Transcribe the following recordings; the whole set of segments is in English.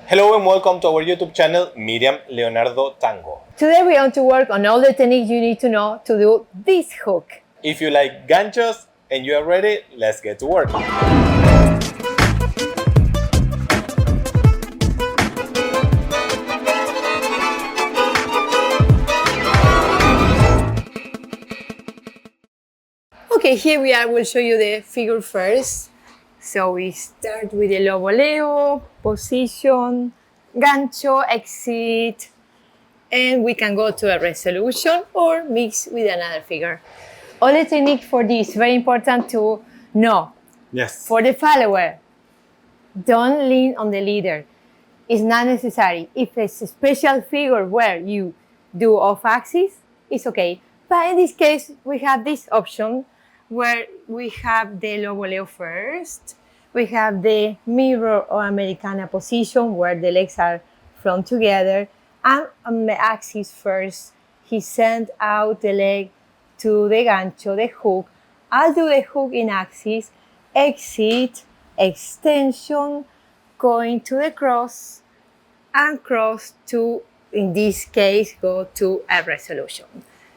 Hello and welcome to our YouTube channel, Miriam, Leonardo, Tango. Today we want to work on all the techniques you need to know to do this hook. If you like ganchos and you are ready, let's get to work. Okay, here we are. We'll show you the figure first. So we start with the voleo, position, gancho, exit, and we can go to a resolution or mix with another figure. All the technique for this, very important to know. Yes. For the follower, don't lean on the leader. It's not necessary. If it's a special figure where you do off axis, it's okay. But in this case, we have this option where we have the voleo first. We have the mirror or Americana position where the legs are front together. And on the axis first, he sent out the leg to the gancho, the hook. I'll do the hook in axis, exit, extension, going to the cross, and cross to, in this case, go to a resolution.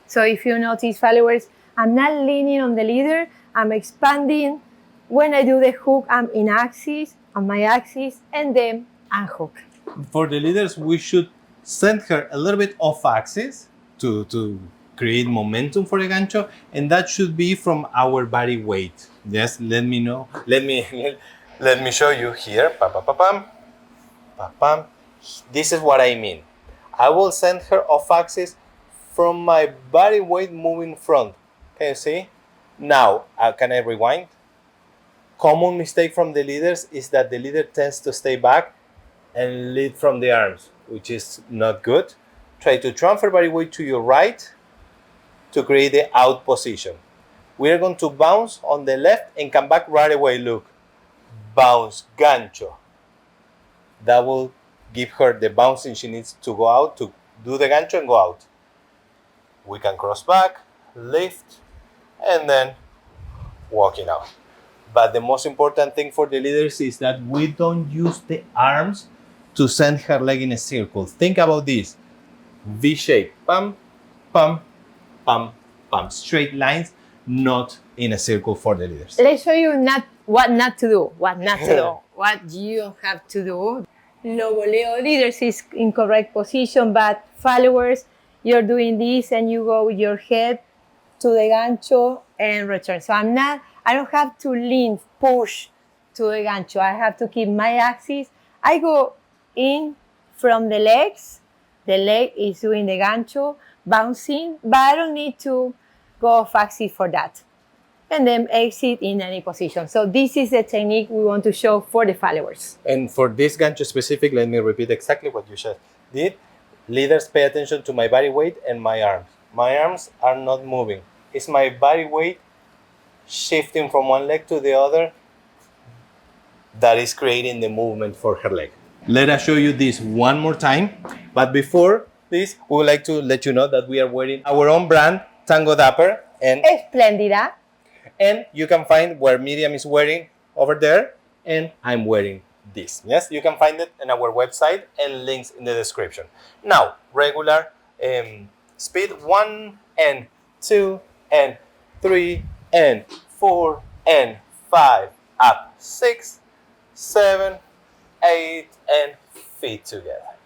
So if you notice, followers, I'm not leaning on the leader, I'm expanding. When I do the hook, I'm in axis, on my axis, and then unhook. For the leaders, we should send her a little bit off axis to create momentum for the gancho, and that should be from our body weight. Yes, let me know. Let me show you here. Pa, pa, pa, pam. Pa, pam. This is what I mean. I will send her off axis from my body weight moving front. Can you see? Now, can I rewind? Common mistake from the leaders is that the leader tends to stay back and lead from the arms, which is not good. Try to transfer body weight to your right to create the out position. We are going to bounce on the left and come back right away. Look, bounce, gancho. That will give her the bouncing she needs to go out, to do the gancho and go out. We can cross back, lift, and then walking out. But the most important thing for the leaders is that we don't use the arms to send her leg in a circle. Think about this. V shape, pam, pam, pam, pam. Straight lines, not in a circle for the leaders. Let's show you what not to do, what you have to do. Voleo leaders is in correct position, but followers, you're doing this and you go with your head to the gancho and return. So I don't have to lean, push to the gancho. I have to keep my axis. I go in from the legs. The leg is doing the gancho, bouncing, but I don't need to go off axis for that. And then exit in any position. So this is the technique we want to show for the followers. And for this gancho specific, let me repeat exactly what you just did. Leaders, pay attention to my body weight and my arms. My arms are not moving. It's my body weight shifting from one leg to the other that is creating the movement for her leg. Let us show you this one more time. But before this, we would like to let you know that we are wearing our own brand, Tango DAPPER and ESPLENDIDA. And you can find where Miriam is wearing over there and I'm wearing this. Yes, you can find it on our website and links in the description. Now, regular speed 1 and 2 and 3 and 4 and 5 up 6, 7, 8 and feet together.